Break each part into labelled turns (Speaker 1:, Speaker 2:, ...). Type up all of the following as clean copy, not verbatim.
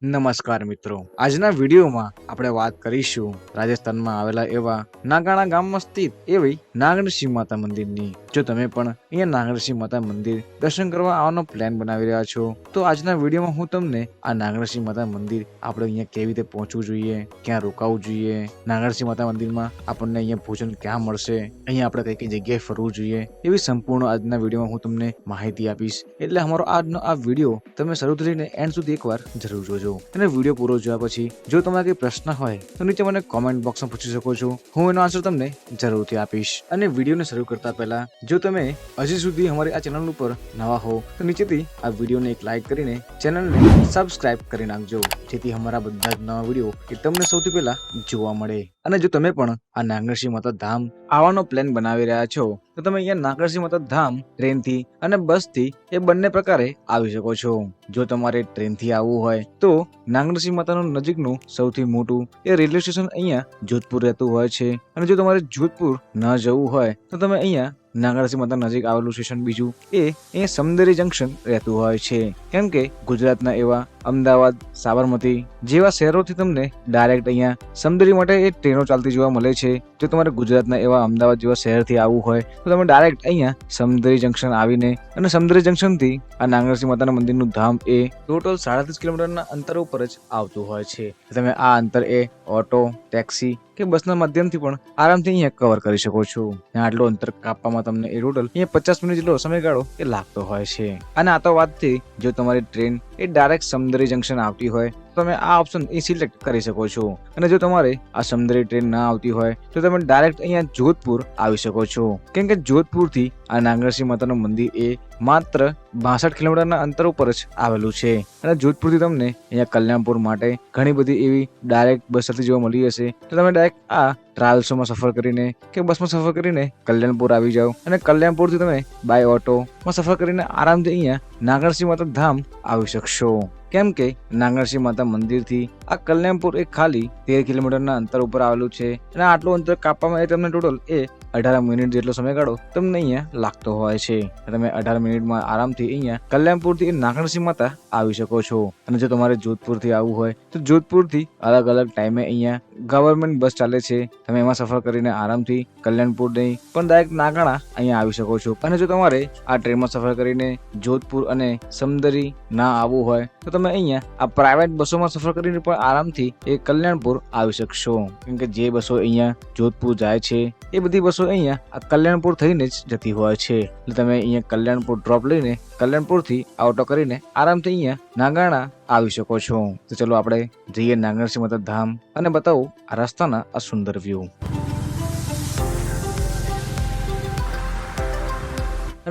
Speaker 1: નમસ્કાર મિત્રો, આજના વિડીયોમાં આપણે વાત કરીશું રાજસ્થાનમાં આવેલા એવા નાગાણા ગામમાં સ્થિત એવી નાગણસિંહ માતા મંદિરની. જો તમે પણ અહીંયા નાગણસિંહ માતા મંદિર દર્શન કરવા આવવાનો પ્લાન બનાવી રહ્યા છો તો આજના વિડીયોમાં હું તમને આ નાગણસિંહ માતા મંદિર આપણે અહીંયા કેવી રીતે પહોંચવું જોઈએ, ક્યાં રોકાવું જોઈએ, નાગણસિંહ માતા મંદિરમાં આપણને અહીંયા ભોજન ક્યાં મળશે, અહીંયા આપણે કઈ કઈ જગ્યાએ ફરવું જોઈએ, એવી સંપૂર્ણ આજના વિડીયોમાં હું તમને માહિતી આપીશ. એટલે અમારો આજનો આ વિડીયો તમે શરૂથી લઈને એન્ડ સુધી એકવાર જરૂર જોજો. અને વિડીયો પૂરો જોયા પછી જો તમારા કઈ પ્રશ્ન હોય તો નીચે મને કોમેન્ટ બોક્સમાં પૂછી શકો છો. હું એનો આન્સર તમને જરૂરથી આપીશ. અને વિડીયોને શરૂ કરતા પહેલા જો તમે હજી સુધી અમારી આ ચેનલ ઉપર નવા હો તો નીચેથી આ વિડીયોને એક લાઈક કરીને ચેનલને સબસ્ક્રાઇબ કરી નાખજો, જેથી અમારા બધા જ નવા વિડીયો એ તમને સૌથી પહેલા જોવા મળે. અને જો તમે પણ આ નાગણસિંહ માતા ધામ આવવાનો પ્લાન બનાવી રહ્યા છો તો તમે અહીંયા નાગણસિંહ માતા ધામ ટ્રેનથી અને બસથી એ બંને પ્રકારે આવી શકો છો. જો તમારે ટ્રેનથી આવવું હોય તો નાગણસિંહ માતાનું નજીકનું સૌથી મોટું એ રેલવે સ્ટેશન અહીંયા જોધપુર રહેતું હોય છે. અને જો તમારે જોધપુર ન જવું હોય તો તમે અહીંયા નાગણસિંહ માતા નજીક આવેલું સ્ટેશન બીજું એ અહીંયા સમદરી જંકશન રહેતું હોય છે. કેમ કે ગુજરાતના એવા અમદાવાદ, સાબરમતી જેવા શહેરોથી તમને ડાયરેક્ટ અહીંયા સમદરી માટે એ ટ્રેનો ચાલતી જોવા મળે છે. જો તમારે ગુજરાતના એવા અમદાવાદ જેવા શહેરથી આવવું હોય તો તમે ડાયરેક્ટ અહીંયા સમદરી જંકશન આવીને અને સમદરી જંકશનથી આ નાગણસિંહ માતાના મંદિરનું ધામ એ ટોટલ 37 કિલોમીટરના અંતર ઉપર જ આવતું હોય છે. તમે આ અંતર એ ઓટો, ટેક્સી કે બસના માધ્યમથી પણ આરામથી અહીંયા કવર કરી શકો છો. આટલો અંતર કાપવામાં તમને એ ટોટલ અહીંયા 50 મિનિટ જેટલો સમયગાળો એ લાગતો હોય છે. અને આ તો વાત થઈ જો તમારી ટ્રેન એ ડાયરેક્ટ સમદરી જંકશન આવતી હોય તો તમે આ ઓપ્શન એ સિલેક્ટ કરી શકો છો. અને જો તમારે આ સમદરી ટ્રેન ના આવતી હોય તો તમે ડાયરેક્ટ અહીંયા જોધપુર આવી શકો છો. કેમ કે જોધપુરથી આ નાગણસિંહ માતાનું મંદિર એ માત્ર 62 કિલોમીટરના અંતર ઉપર જ આવેલું છે. અને જોધપુરથી તમને અહીંયા કલ્યાણપુર માટે ઘણી બધી એવી ડાયરેક્ટ બસ સાથે જોવા મળી હશે તો તમે ડાયરેક્ટ આ ટ્રાવેલ્સોમાં સફર કરીને કે બસમાં સફર કરીને કલ્યાણપુર આવી જાઓ. અને કલ્યાણપુરથી તમે બાય ઓટોમાં સફર કરીને આરામથી અહીંયા નાગણસિંહ માતા ધામ આવી શકશો. કેમ કે નાગણસિંહ માતા મંદિરથી આ કલ્યાણપુર એ ખાલી 13 કિલોમીટરના અંતર ઉપર આવેલું છે. અને આટલું અંતર કાપવામાં એ તમને ટોટલ એ 18 મિનિટ જેટલો સમયગાળો તમને અહીંયા લાગતો હોય છે. તમે 18 મિનિટમાં આરામથી અહીંયા કલ્યાણપુરથી નાગણસિંહ માતા આવી શકો છો. અને જો તમારે જોધપુરથી આવવું હોય તો જોધપુરથી અલગ અલગ ટાઈમે અહીંયા ગવર્મેન્ટ બસ ચાલે છે. તમે એમાં સફર કરીને આરામથી કલ્યાણપુર નહીં પણ ડાયરેક્ટ નાગાણા અહીંયા આવી શકો છો. અને જો તમારે આ ટ્રેનમાં સફર કરીને જોધપુર અને સમદરી ના આવવું હોય તો તમે અહીંયા આ પ્રાઇવેટ બસોમાં સફર કરીને પણ આરામથી એ કલ્યાણપુર આવી શકશો. કેમ કે જે બસો અહીંયા જોધપુર જાય છે એ બધી બસો અહીંયા આ કલ્યાણપુર થઈને જ જતી હોય છે. એટલે તમે અહીંયા કલ્યાણપુર ડ્રોપ લઈને કલ્યાણપુરથી ઓટો કરીને આરામથી અહીંયા નાગાણા આવી શકો છો. તો ચલો આપણે જઈએ નાગણસિંહ માતા ધામ અને બતાવો આ રસ્તાના આ સુંદર વ્યૂ.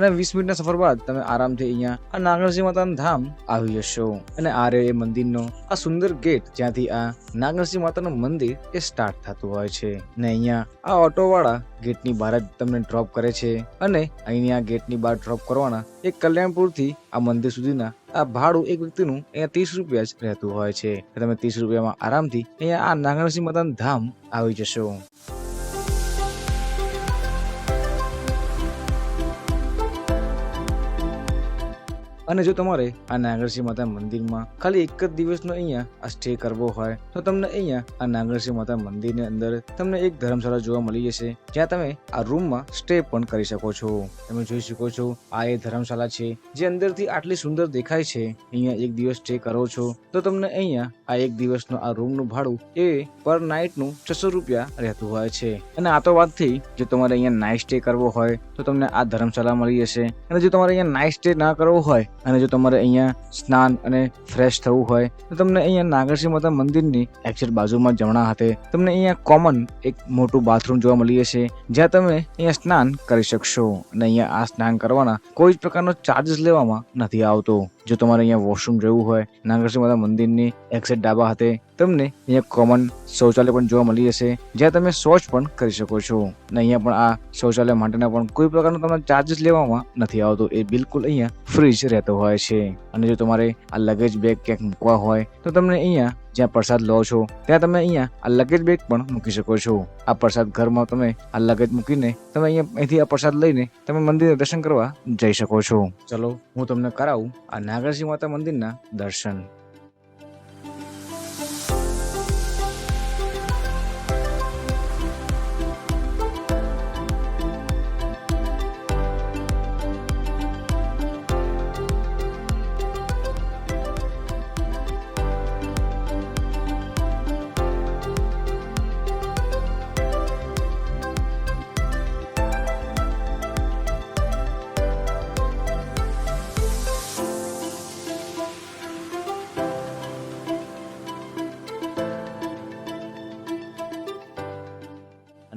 Speaker 1: અને 20 મિનિટના સફર બાદ તમે આરામથી અહીંયા આ નાગણસિંહ માતાનું ધામ આવી જશો. અને આ રહ્યો એ મંદિરનો આ સુંદર ગેટ જ્યાંથી આ નાગણસિંહ માતાનું મંદિર એ સ્ટાર્ટ થતું હોય છે. ને અહીંયા આ ઓટો વાળા ગેટની બહાર જ તમને ડ્રોપ કરે છે. અને અહીંયા આ ગેટની બહાર ડ્રોપ કરવાના એક કલ્યાણપુરથી આ મંદિર સુધીના આ ભાડું એક વ્યક્તિનું અહીંયા 30 રૂપિયા જ રહેતું હોય છે. તમે 30 રૂપિયામાં આરામથી અહીંયા આ નાગણસિંહ માતાનું ધામ આવી જશો. અને જો તમારે આ નાગણસિંહ માતા મંદિરમાં ખાલી એક જ દિવસનો અહીંયા આ સ્ટે કરવો હોય તો તમને અહીંયા આ નાગણસિંહ માતા મંદિરની અંદર તમને એક ધર્મશાળા જોવા મળી જશે, જ્યાં તમે આ રૂમમાં સ્ટે પણ કરી શકો છો. તમે જોઈ શકો છો આ એ ધર્મશાળા છે જે અંદરથી આટલી સુંદર દેખાય છે. અહીંયા એક દિવસ સ્ટે કરો છો તો તમને અહીંયા આ એક દિવસનો આ રૂમનું ભાડું એ પર નાઇટનું 600 રૂપિયા રહેતું હોય છે. અને આ તો વાત થઈ જો તમારે અહીંયા નાઇટ સ્ટે કરવો હોય તો તમને આ ધર્મશાળા મળી જશે. અને જો તમારે અહીંયા નાઇટ સ્ટે ના કરવો હોય અને જો તમારે અહીંયા સ્નાન અને ફ્રેશ થવું હોય તો તમને અહીંયા નાગણસિંહ માતા મંદિરની એક્ઝેક્ટ બાજુમાં જમણા હાથે તમને અહીંયા કોમન એક મોટું બાથરૂમ જોવા મળી જશે, જ્યાં તમે અહીંયા સ્નાન કરી શકશો. અને અહીંયા આ સ્નાન કરવાના કોઈ જ પ્રકારનો ચાર્જીસ લેવામાં નથી આવતો. જો તમારે અહીંયા વોશરૂમ જવું હોય નાગણસિંહ માતા મંદિરની એક્ઝેક્ટ ડાબા હાથે તમને અહીંયા કોમન શૌચાલય પણ જોવા મળી જશે, જ્યાં તમે શૌચ પણ કરી શકો છો. અને અહીંયા પણ આ શૌચાલય માટેના પણ કોઈ પ્રકારનો તમને ચાર્જીસ લેવામાં નથી આવતો. એ બિલકુલ અહીંયા ફ્રી જ રહેતો હોય છે. અને જો તમારે આ લગેજ બેગ ક્યાંક મૂકવા હોય તો તમને અહીંયા જ્યાં પ્રસાદ લો છો ત્યાં તમે અહીંયા આ લગેજ બેગ પણ મૂકી શકો છો. આ પ્રસાદ ઘરમાં તમે આ લગેજ મૂકીને તમે અહીંથી આ પ્રસાદ લઈને તમે મંદિરના દર્શન કરવા જઈ શકો છો. ચલો હું તમને કરાવું આ નાગણસિંહ માતા મંદિરના દર્શન.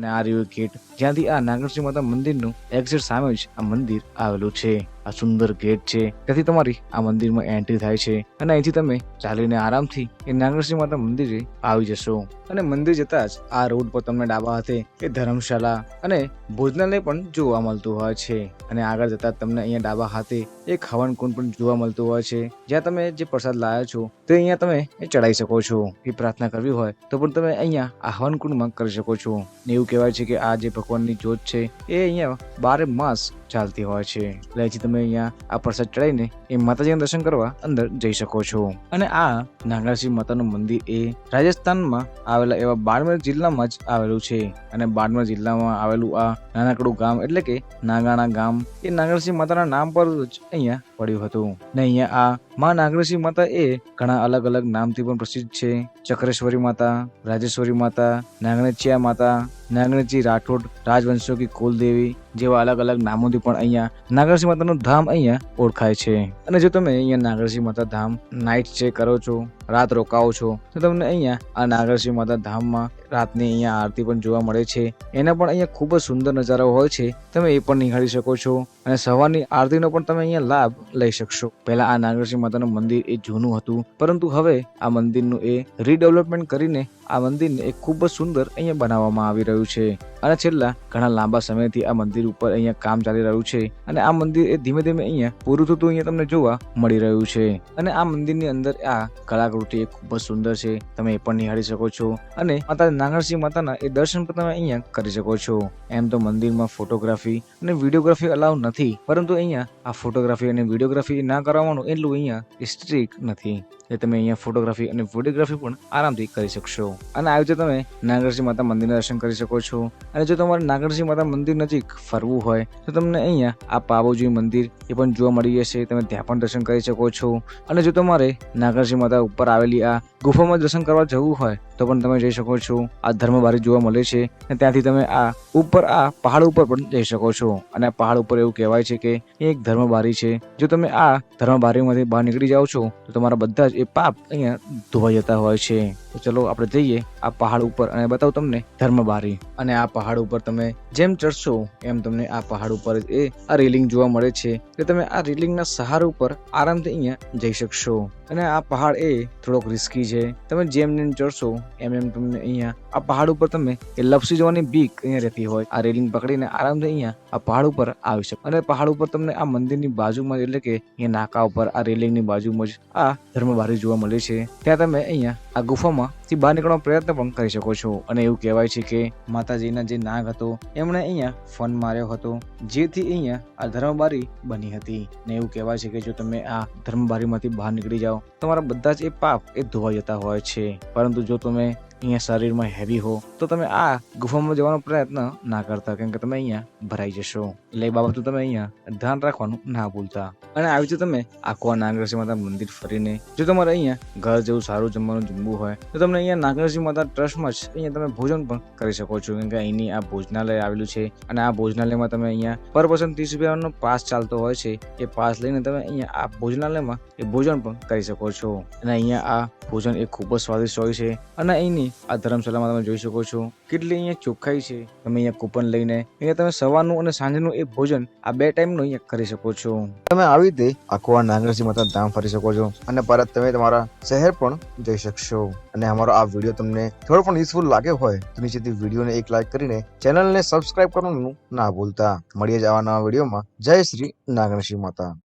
Speaker 1: અને આ રહ્યું ગેટ, જ્યાંથી આ નાગણસિંહ માતા મંદિરનું એક્ઝેક્ટ સામે જ આ મંદિર આવેલું છે. આ સુંદર ગેટ છે, ત્યાંથી તમારી આ મંદિરમાં એન્ટ્રી થાય છે અને અહીંથી તમે ચાલીને આરામથી એ નાગણસિંહ માતા મંદિરે આવી જશો. અને મંદિર જતા જ આ રોડ પર તમને ડાબા હાથે એ ધર્મશાળા અને ભોજનાલય પણ જોવા મળતું હોય છે. અને આગળ જતા તમને અહીંયા ડાબા હાથે એક હવન કુંડ પણ જોવા મળતું હોય છે, જ્યાં તમે જે પ્રસાદ લાવ્યા છો તે અહીંયા તમે ચડાવી શકો છો. એ પ્રાર્થના કરવી હોય તો પણ તમે અહીંયા આ હવન કુંડમાં કરી શકો છો. ને એવું કહેવાય છે કે આ જે ભગવાનની જ્યોત છે એ અહીંયા 12 માસ ચાલતી હોય છે. એટલે અહીંથી તમે અહીંયા આ પ્રસાદ ચડાવીને એ માતાજીના દર્શન કરવા અંદર જઈ શકો છો. અને આ નાગણસિંહ માતાનું મંદિર એ રાજસ્થાનમાં આવેલા એવા બાડમેર જિલ્લામાં જ આવેલું છે. અને બાડમેર જિલ્લામાં આવેલું આ નાનકડું ગામ એટલે કે નાગાણા ગામ એ નાગણસિંહ માતાના નામ પર જ અહીંયા પડ્યું હતું. ને અહીંયા આ માં નાગણસિંહ માતા એ ઘણા અલગ અલગ નામથી પણ પ્રસિદ્ધ છે. ચક્રેશ્વરી માતા, રાજેશ્વરી માતા, નાગણચિયા માતા, નાગણજી રાઠોડ રાજવંશો કી કુલદેવી જેવા અલગ અલગ નામોથી પણ અહીંયા નાગણસિંહ માતાનું ધામ અહીંયા ઓળખાય છે. અને જો તમે અહીંયા નાગણસિંહ માતા ધામ નાઇટ સ્ટે કરો છો, રાત રોકાવો છો, તો તમને અહીંયા આ નાગણસિંહ માતા ધામમાં રાતની અહીંયા આરતી પણ જોવા મળે છે. એના પણ અહીંયા ખૂબ જ સુંદર નજારાઓ હોય છે, તમે એ પણ નિહાળી શકો છો. અને સવારની આરતીનો પણ તમે અહીંયા લાભ લઈ શકશો. પહેલા આ નાગણસિંહ માતાનું મંદિર એ જૂનું હતું, પરંતુ હવે આ મંદિરનું એ રીડેવલપમેન્ટ કરીને આ મંદિરને એક ખૂબ જ સુંદર અહીંયા બનાવવામાં આવી રહ્યું છે. અને છેલ્લા ઘણા લાંબા સમયથી આ મંદિર ઉપર અહીંયા કામ ચાલી રહ્યું છે. અને આ મંદિર એ ધીમે ધીમે અહીંયા પૂરું થતું અહીંયા તમને જોવા મળી રહ્યું છે. અને આ મંદિરની અંદર આ કલાકૃતિ એ ખૂબ જ સુંદર છે, તમે એ પણ નિહાળી શકો છો. અને માતા નાગણસિંહ માતાના એ દર્શન પણ તમે અહીંયા કરી શકો છો. એમ તો મંદિરમાં ફોટોગ્રાફી અને વિડીયોગ્રાફી અલાઉ નથી, પરંતુ અહીંયા આ ફોટોગ્રાફી અને વિડીયોગ્રાફી ના કરવાનું એટલું અહીંયા સ્ટ્રિક્ટ નથી. એટલે તમે અહીંયા ફોટોગ્રાફી અને વિડીયોગ્રાફી પણ આરામથી કરી શકશો. અને આવી રીતે તમે નાગણસિંહ માતા મંદિરના દર્શન કરી શકો છો. અને જો તમારે નાગણસિંહ માતા મંદિર નજીક ફરવું હોય તો તમને અહીંયા આ પાબોજી મંદિર એ પણ જોવા મળી જશે, તમે ત્યાં પણ દર્શન કરી શકો છો. અને જો તમારે નાગણસિંહ માતા ઉપર આવેલી આ ગુફામાં દર્શન કરવા જવું હોય તો પણ તમે જઈ શકો છો. આ ધર્મબારી જોવા મળે છે અને ત્યાંથી તમે આ ઉપર આ પહાડ ઉપર પણ જઈ શકો છો. અને આ પહાડ ઉપર એવું કહેવાય છે કે એક ધર્મબારી છે. જો તમે આ ધર્મબારીમાંથી બહાર નીકળી જાઓ છો તો તમારા બધા જ એ પાપ અહીંયા ધોવાઈ જતા હોય છે. તો ચલો આપણે જઈએ આ પહાડ ઉપર અને બતાવું તમને ધર્મબારી. અને આ પહાડ ઉપર તમે જેમ ચડશો એમ તમને આ પહાડ ઉપર એ આ રેલિંગ જોવા મળે છે, કે તમે આ રેલિંગના સહારા ઉપર આરામથી અહીંયા જઈ શકશો. અને આ પહાડ એ થોડોક રિસ્કી છે, તમે જેમ જેમ ચડશો એમ એમ તમને અહીંયા આ પહાડ ઉપર તમે એ લપસી જવાની બીક અહીંયા રહેતી હોય. આ રેલિંગ પકડીને આરામથી અહીંયા આ પહાડ ઉપર આવી શકો. અને પહાડ ઉપર તમને આ મંદિરની બાજુમાં એટલે કે અહીંયા નાકા ઉપર આ રેલિંગની બાજુમાં જ આ ધર્મબારી જોવા મળે છે. ત્યાં તમે અહીંયા આ ગુફામાં થી બહાર નીકળવાનો પ્રયત્ન પણ કરી શકો છો. અને એવું કહેવાય છે કે માતાજીના જે નાગ હતો એમણે અહીંયા ફન માર્યો હતો, જેથી અહીંયા આ ધર્મબારી બની હતી. ને એવું કહેવાય છે કે જો તમે આ ધર્મબારીમાંથી બહાર નીકળી જાઓ તમારા બધા જ એ પાપ એ ધોવાઈ જતા હોય છે. પરંતુ જો તમે અહીંયા શરીરમાં હેવી હો તો તમે આ ગુફામાં જવાનો પ્રયત્ન ના કરતા, કેમ કે તમે અહીંયા ભરાઈ જશો. એટલે એ બાબતનું તમે અહીંયા ધ્યાન રાખવાનું ના ભૂલતા. અને આવી રીતે તમે આખું નાગણસિંહ માતા મંદિર ફરીને જો તમારે અહીંયા ઘર જેવું સારું જમવાનું જમવું હોય તો તમને અહીંયા નાગણસિંહ માતા ટ્રસ્ટમાં જ અહીંયા તમે ભોજન પણ કરી શકો છો, કેમ કે અહીંની આ ભોજનાલય આવેલું છે. અને આ ભોજનાલયમાં તમે અહીંયા પર પર્સન 30 રૂપિયાનો પાસ ચાલતો હોય છે. એ પાસ લઈને તમે અહીંયા આ ભોજનાલયમાં એ ભોજન પણ કરી શકો છો. અને અહીંયા આ ભોજન એ ખૂબ જ સ્વાદિષ્ટ હોય છે. અને અહીંની આ ધર્મશાળામાં તમે જોઈ શકો છો કેટલી અહીંયા ચોખ્ખાઈ છે. તમે અહીંયા કૂપન લઈને અહીંયા તમે સવારનું અને સાંજનું એ ભોજન આ 2 ટાઈમનું અહીંયા કરી શકો છો. તમે આવી રીતે આખું આ નાગણસિંહ માતા ધામ ફરી શકો છો અને પરત તમે તમારા શહેર પણ જઈ શકશો. અને અમારો આ વિડીયો તમને થોડો પણ યુઝફુલ લાગ્યો હોય તો નીચેથી વિડીયોને એક લાઈક કરીને ચેનલને સબસ્ક્રાઇબ કરવાનું ના ભૂલતા. મળીએ જ આવા નવા વિડીયોમાં. જય શ્રી નાગણસિંહ માતા.